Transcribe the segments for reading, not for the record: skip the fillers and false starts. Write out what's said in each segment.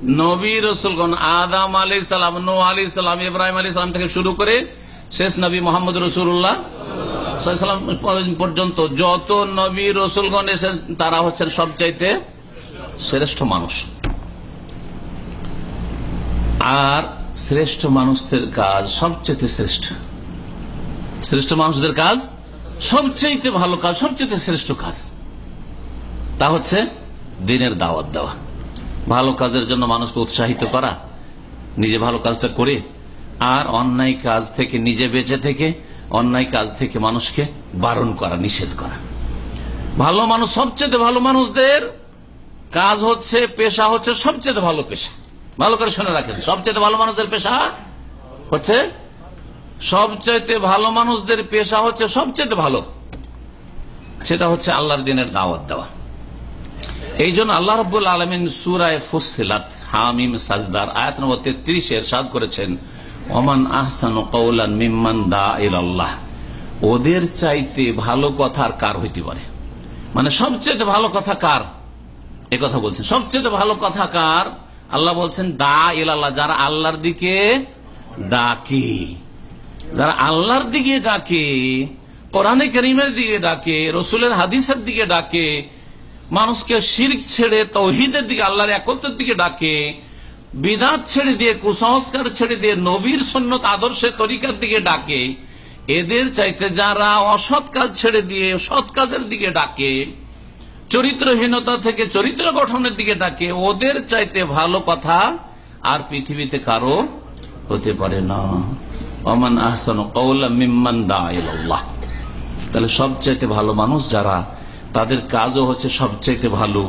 নবী রসুলগণ আদম আলাইহিস সালাম, নূহ আলাইহিস সালাম, ইব্রাহিম আলাইহিস সালাম থেকে শুরু করে শেষ নবী মুহাম্মদ রাসূলুল্লাহ সাল্লাল্লাহু আলাইহি ওয়াসাল্লাম পর্যন্ত যত নবী রসুলগণ এসেছেন তারা হচ্ছেন সবচাইতে শ্রেষ্ঠ মানুষ। আর শ্রেষ্ঠ মানুষদের কাজ সবচেয়ে শ্রেষ্ঠ, শ্রেষ্ঠ মানুষদের কাজ সবচেয়ে ভালো কাজ, সবচেয়ে শ্রেষ্ঠ কাজ, তা হচ্ছে দ্বীনের দাওয়াত দেওয়া, ভালো কাজের জন্য মানুষকে উৎসাহিত করা, নিজে ভালো কাজটা করে, আর অন্যায় কাজ থেকে নিজে বেঁচে থেকে অন্যায় কাজ থেকে মানুষকে বারণ করা, নিষেধ করা। ভালো মানুষ, সবচেয়ে ভালো মানুষদের কাজ হচ্ছে, পেশা হচ্ছে সবচেয়ে ভালো পেশা। ভালো করে শুনে রাখেন, সবচেয়ে ভালো মানুষদের পেশা হচ্ছে, সবচাইতে ভালো মানুষদের পেশা হচ্ছে সবচেয়ে ভালো, সেটা হচ্ছে আল্লাহর দ্বীনের দাওয়াত দেওয়া। এই জন্য আল্লাহ রাব্বুল আলামিন সূরা ফুসসিলাত হামিম সাজদার আয়াত নম্বর 33 ইরশাদ করেছেন, ওমান আহসানু কাওলান মিম্মান দা ইলাল্লাহ। ওদের চাইতে ভালো কথা আর কার হইতে পারে? মানে সবচেয়ে ভালো কথা কার, এই কথা বলছেন। সবচেয়ে ভালো কথা কার? আল্লাহ বলছেন দা ইলাল্লাহ, যারা আল্লাহর দিকে ডাকে, যারা আল্লাহর দিকে ডাকে, কোরআনে কারীমের দিকে ডাকে, রাসূলের হাদিসের দিকে ডাকে, মানুষকে শিরক ছেড়ে তাওহীদের দিকে, আল্লাহর একত্বের দিকে ডাকে, বিদআত ছেড়ে দিয়ে, কুসংস্কার ছেড়ে দিয়ে নবীর সুন্নত আদর্শের তরিকার দিকে ডাকে, এদের চাইতে যারা অসৎ কাজ ছেড়ে দিয়ে সৎ কাজের দিকে ডাকে, চরিত্রহীনতা থেকে চরিত্র গঠনের দিকে ডাকে, ওদের চাইতে ভালো কথা আর পৃথিবীতে কারো হতে পারে না। ওমান আহসানু কাওলাম মিম্মান দা ইলাল্লাহ। তাহলে সবচাইতে ভালো মানুষ যারা, তাদের কাজও হচ্ছে সবচাইতে ভালো।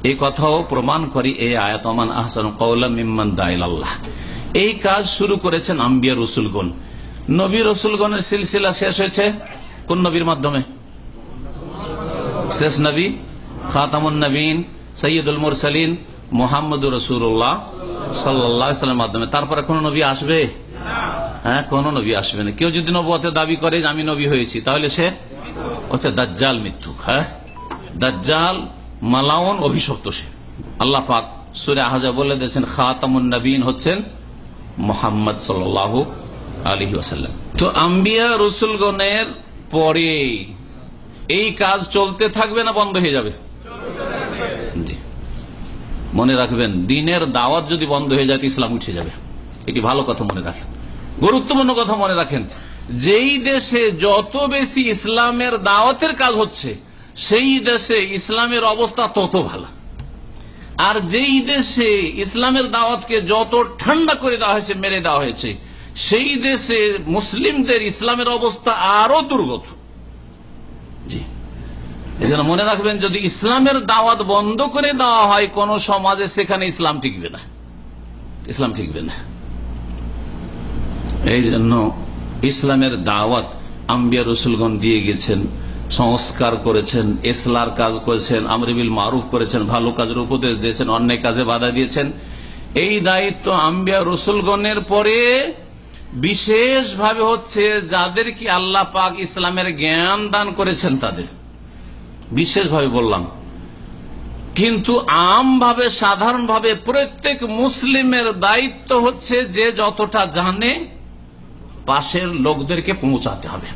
এই কথাও প্রমাণ করি এই আয়াত, ওমান আহসানু কাওলাম মিম্মান দা ইলাল্লাহ। এই কাজ শুরু করেছেন আম্বিয়া রসুলগণ। নবী রসুলগণের সিলসিলা শেষ হয়েছে কোন নবীর মাধ্যমে? শেষ নবী খাতামুন নবীন সৈয়দুল মুরসালিন মুহাম্মদুর রাসূলুল্লাহ সাল্লাল্লাহু আলাইহি ওয়াসাল্লামের মাধ্যমে। তারপরে কোন নবী আসবে? হ্যাঁ, কোন নবী আসবে না। কেউ যদি নবুয়তের দাবি করে যে আমি নবী হয়েছি, তাহলে সে হচ্ছে দাজ্জাল মিথ্যুক। হ্যাঁ, দাজ্জাল মালাউন, অভিশপ্ত সে। আল্লাহ পাক সূরা আহজাব বলে দিয়েছেন খাতামুন নবীন হচ্ছেন মুহাম্মদ সাল্লাল্লাহু আলাইহি ওয়াসাল্লাম। তো আম্বিয়া রাসূলগণের পরে এই কাজ চলতে থাকবে না বন্ধ হয়ে যাবে? জি, মনে রাখবেন, দ্বীনের দাওয়াত যদি বন্ধ হয়ে যায় তো ইসলাম উঠে যাবে। এটি ভালো কথা মনে রাখেন, গুরুত্বপূর্ণ কথা মনে রাখেন। যেই দেশে যত বেশি ইসলামের দাওয়াতের কাজ হচ্ছে সেই দেশে ইসলামের অবস্থা তত ভালো। আর যেই দেশে ইসলামের দাওয়াতকে যত ঠান্ডা করে দেওয়া হয়েছে, মেরে দেওয়া হয়েছে, সেই দেশে মুসলিমদের ইসলামের অবস্থা আরো দুর্গত। জি, এজন্য মনে রাখবেন, যদি ইসলামের দাওয়াত বন্ধ করে দেওয়া হয় কোন সমাজে, সেখানে ইসলাম টিকবে না, ইসলাম টিকবে না। এই জন্য ইসলামের দাওয়াত আম্বিয়া রসুলগণ দিয়ে গেছেন, সংস্কার করেছেন, ইসলার কাজ করেছেন, আমর বিল মারুফ করেছেন, ভালো কাজের উপদেশ দিয়েছেন, অন্যায় কাজে বাধা দিয়েছেন। এই দায়িত্ব আম্বিয়া রসুলগণের পরে বিশেষভাবে হচ্ছে যাদের কি আল্লাহ পাক ইসলামের জ্ঞান দান করেছেন, তাদের বিশেষভাবে বললাম। কিন্তু আমভাবে, সাধারণভাবে প্রত্যেক মুসলিমের দায়িত্ব হচ্ছে যে যতটা জানে পাশের লোকদেরকে পৌঁছাতে হবে।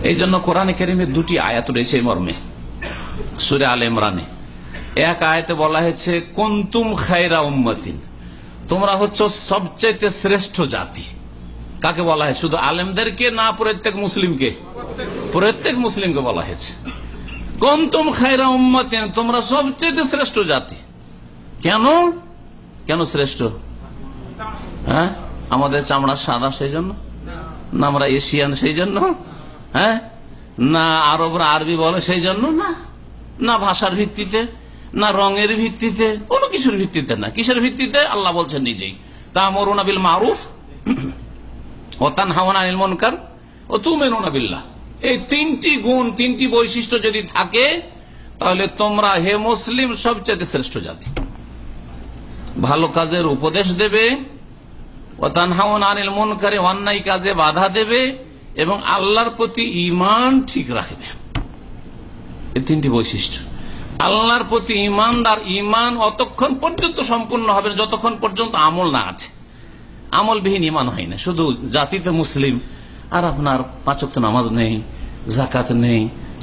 এই জন্য কোরআনে কারীমে দুটি আয়াত রয়েছে এই মর্মে। সূরা আলে ইমরানে এক আয়াতে বলা হয়েছে কুনতুম খায়রা উম্মাতিন, তোমরা হচ্ছে সবচেয়ে শ্রেষ্ঠ জাতি। কাকে বলা হয়? শুধু আলেমদেরকে না, প্রত্যেক মুসলিমকে, প্রত্যেক মুসলিমকে বলা হয়েছে কুনতুম খায়রা উম্মাতিন, তোমরা সবচেয়ে শ্রেষ্ঠ জাতি। কেন? কেন শ্রেষ্ঠ? হ্যাঁ, আমাদের চামড়া সাদা সেই জন্য না, আমরা এশিয়ান সেই জন্য, হ্যাঁ, না আরবরা আরবি বলে সেই জন্য, না, না ভাষার ভিত্তিতে, না রঙের ভিত্তিতে, কোনো কিছুর ভিত্তিতে না। কিসের ভিত্তিতে? আল্লাহ বলছেন নিজেই, তা'মুরুনা বিল মারুফ ওয়া তানহাউনা আনিল মুনকার ওয়া তু'মিনুনা বিল্লাহ। এই তিনটি গুণ, তিনটি বৈশিষ্ট্য যদি থাকে, তাহলে তোমরা হে মুসলিম সবচেয়ে শ্রেষ্ঠ জাতি। ভালো কাজের উপদেশ দেবে, ওয়া তানহাউনা আনিল মুনকার, অন্যায় কাজে বাধা দেবে, এবং আল্লাহর প্রতি ঈমান ঠিক রাখবে। এই তিনটি বৈশিষ্ট্য। আল্লাহর প্রতি ইমানদার ইমান অতক্ষণ পর্যন্ত সম্পূর্ণ হবে না যতক্ষণ পর্যন্ত আমল না আছে। আমলবিহীন ইমান হয় না। শুধু জাতিতে মুসলিম আর আপনার 5 ওয়াক্ত নামাজ নেই, যাকাত নেই,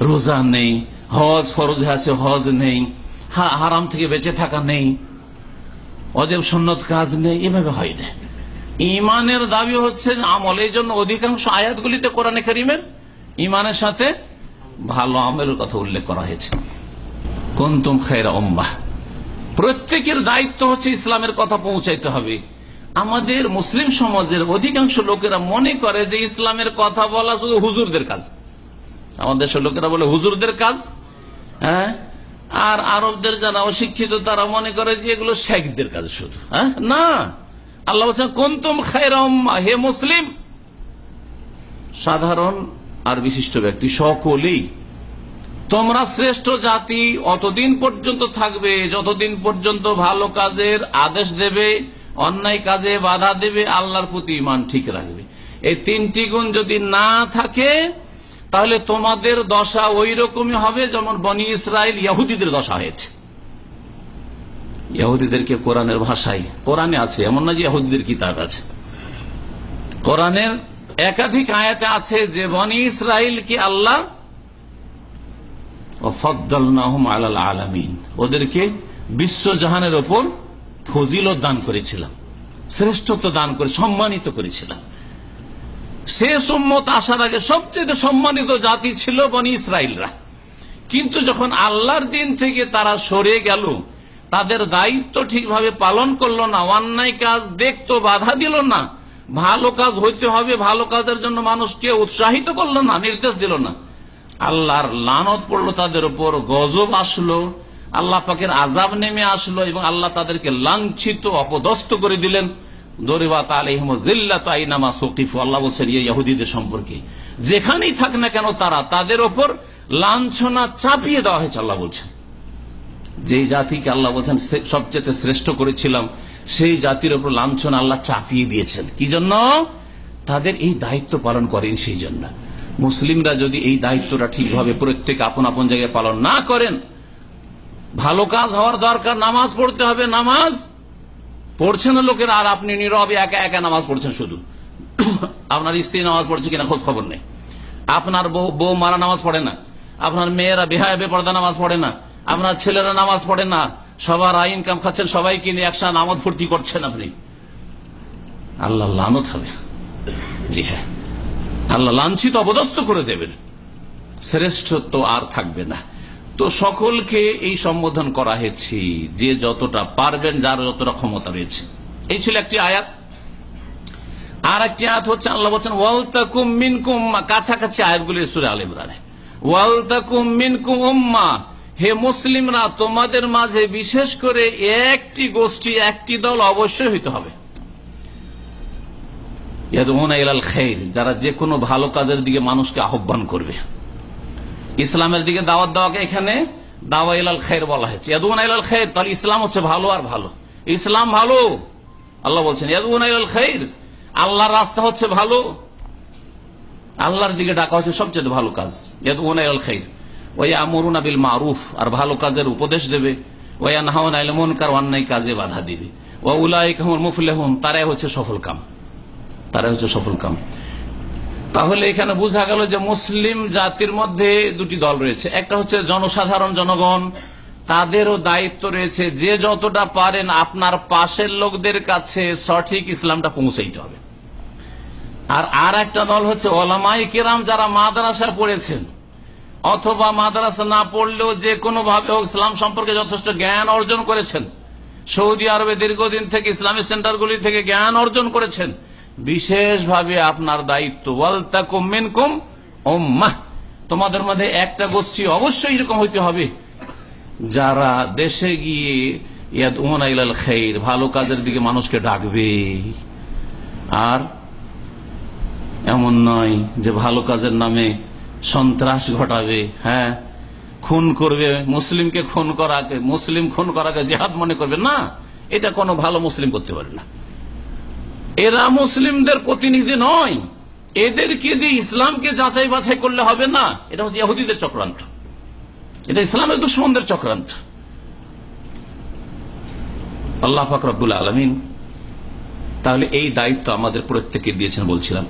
রোজা নেই, হজ ফরজ আছে হজ নেই, হারাম থেকে বেঁচে থাকা নেই, অজেব সুন্নত কাজ নেই, এভাবে হয় না। ইমানের দাবি হচ্ছে আমল। এই জন্য অধিকাংশ আয়াতগুলিতে কোরআনে কারীমের ইমানের সাথে ভালো আমলের কথা উল্লেখ করা হয়েছে। কুনতুম খায়রা উম্মাহ, প্রত্যেকের দায়িত্ব হচ্ছে ইসলামের কথা পৌঁছাইতে হবে। আমাদের মুসলিম সমাজের অধিকাংশ লোকেরা মনে করে যে ইসলামের কথা বলা শুধু হুজুরদের কাজ। আমাদের দেশের লোকেরা বলে হুজুরদের কাজ, হ্যাঁ। আর আরবদের যারা অশিক্ষিত তারা মনে করে যে এগুলো শেখদের কাজ শুধু, হ্যাঁ। না, আল্লাহ বলছেন কুনতুম খায়রা উম্মাহ, হে মুসলিম, সাধারণ আর বিশিষ্ট ব্যক্তি সকলেই তোমরা শ্রেষ্ঠ জাতি অতদিন পর্যন্ত থাকবে যতদিন পর্যন্ত ভালো কাজের আদেশ দেবে, অন্যায় কাজে বাধা দেবে, আল্লাহর প্রতি ঈমান ঠিক রাখবে। এই 3টি গুণ যদি না থাকে তাহলে তোমাদের দশা ওই রকমই হবে যেমন বনি ইসরাইল ইহুদিদের দশা হয়েছে। ইহুদিদেরকে কোরআনের ভাষায়, কোরআনে আছে, এমন না যে ইহুদিদের কিতাব আছে, কোরআনের একাধিক আয়াতে আছে যে বনি ইসরাইলকে আল্লাহ ফাদ্দালনাহুম আলাল আলামিন, ওদেরকে বিশ্বজাহানের ওপর ফজিলত দান করেছিলাম, শ্রেষ্ঠত্ব দান করে সম্মানিত করেছিলাম। শেষ উম্মত আসার আগে সবচেয়ে সম্মানিত জাতি ছিল বনি ইসরাইলরা। কিন্তু যখন আল্লাহর দিন থেকে তারা সরে গেল, তাদের দায়িত্ব ঠিকভাবে পালন করলো না, অন্যায় কাজ দেখতো, বাধা দিল না, ভালো কাজ হইতে হবে, ভালো কাজের জন্য মানুষকে উৎসাহিত করলো না, নির্দেশ দিল না, আল্লাহর লানত পড়লো তাদের উপর, গজব আসলো, আল্লাহ পাকের আযাব নেমে আসলো এবং আল্লাহ তাদেরকে লাঞ্ছিত অপদস্থ করে দিলেন। দরিবাত আলাইহিম যিল্লাতু আইনামা সুকিফু, আল্লাহ বলছেন এই ইহুদিদের সম্পর্কে, যেখানেই থাক না কেন তাদের উপর লাঞ্ছনা চাপিয়ে দেওয়া হয়েছে। আল্লাহ বলছেন যেই জাতিকে আল্লাহ বলছেন সবচেয়ে শ্রেষ্ঠ করেছিলাম, সেই জাতির উপর লাঞ্ছনা আল্লাহ চাপিয়ে দিয়েছেন। কি জন্য? তাদের এই দায়িত্ব পালন করেন। সেই জন্য মুসলিমরা যদি এই দায়িত্বটা ঠিকভাবে প্রত্যেক আপন আপন জায়গায় পালন না করেন, ভালো কাজ হওয়ার দরকার, নামাজ পড়তে হবে, নামাজ পড়ছেন লোকেরা, আর আপনি নীরবে একা একা নামাজ পড়ছেন, শুধু আপনার স্ত্রী নামাজ পড়ছে কিনা খোঁজ খবর নেই, আপনার বউ মারা নামাজ পড়ে না, আপনার মেয়েরা বেহায়া বেপরদা নামাজ পড়ে না, আপনার ছেলেরা নামাজ পড়ে না, সবার ইনকাম খাচ্ছেন, সবাইকে নিয়ে একসাথে নামাজ ফুর্তি করছেন, আপনি আল্লাহ লানত হবে। জি হ্যাঁ, আল্লাহ লাঞ্ছিত অপদস্থ করে দেবেন, শ্রেষ্ঠত্ব আর থাকবে না। তো সকলকে এই সম্বোধন করা হয়েছে যে যতটা পারবেন, যার যতটা ক্ষমতা রয়েছে। এই ছিল একটি আয়াত। আর একটি আয়াত হচ্ছে আল্লাহ বলছেন ওয়ালতাকুম মিনকুম, কাছাকাছি আয়াতগুলি সূরা আলে ইমরানে, ওয়ালতাকুম মিনকুম উম্মাহ, হে মুসলিমরা তোমাদের মাঝে বিশেষ করে একটি গোষ্ঠী, একটি দল অবশ্যই হইতে হবে, ইয়াদউনা ইলাল খায়র, যারা যে কোনো ভালো কাজের দিকে মানুষকে আহ্বান করবে। ইসলামের দিকে দাওয়াত দেওয়াকে এখানে দাওয়া ইলাল খায়র বলা হয়েছে, ইয়াদউনা ইলাল খায়র। তাহলে ইসলাম হচ্ছে ভালো আর ভালো, ইসলাম ভালো। আল্লাহ বলছেন ইয়াদউনা ইলাল খায়র, আল্লাহর রাস্তা হচ্ছে ভালো, আল্লাহর দিকে ডাকা হচ্ছে সবচেয়ে ভালো কাজ। ইয়াদউনা ইলাল খায়র ওয়া ইয়ামুরুনা বিল মারুফ, আর ভালো কাজের উপদেশ দেবে, ওয়া ইয়ানহাউনা আনিল মুনকার, অন্যায় কাজে বাধা দিবে, ওয়া উলাইকা হুমুল মুফলিহুন, তারাই হচ্ছে সফল কাম, তারাই হচ্ছে সফল কাম। তাহলে এখানে বোঝা গেল যে মুসলিম জাতির মধ্যে দুটি দল রয়েছে। একটা হচ্ছে জনসাধারণ, জনগণ, তাদেরও দায়িত্ব রয়েছে যে যতটা পারেন আপনার পাশের লোকদের কাছে সঠিক ইসলামটা পৌঁছাইতে হবে। আর একটা দল হচ্ছে ওলামায়ে কিরাম, যারা মাদ্রাসা পড়েছেন অথবা মাদ্রাসা না পড়লেও যে কোনো ভাবে ইসলাম সম্পর্কে যথেষ্ট জ্ঞান অর্জন করেছেন, সৌদি আরবে দীর্ঘদিন থেকে ইসলামিক সেন্টারগুলি থেকে জ্ঞান অর্জন করেছেন। বিশেষভাবে আপনার দায়িত্ব ওয়ালতাকুম মিনকুম উম্মাহ, তোমাদের মধ্যে একটা গোষ্ঠী অবশ্যই এরকম হইতে হবে যারা দেশে গিয়ে ইয়াদউনা ইলাল খায়র, ভালো কাজের দিকে মানুষকে ডাকবে। আর এমন নয় যে ভালো কাজের নামে সন্ত্রাস ঘটাবে, হ্যাঁ, খুন করবে, মুসলিমকে খুন করাকে, মুসলিম খুন করাকে জিহাদ মনে করবে না, এটা কোনো ভালো মুসলিম করতে পারে না। এরা মুসলিমদের প্রতিনিধি নয়, এদেরকে দিয়ে ইসলামকে যাচাই বাছাই করলে হবে না, এটা হচ্ছে ইহুদিদের চক্রান্ত। এটা ইসলামের দুশমনদের চক্রান্ত। আল্লাহ পাক রব্বুল আলামিন তাহলে এই দায়িত্ব আমাদের প্রত্যেককে দিয়েছেন বলছিলাম।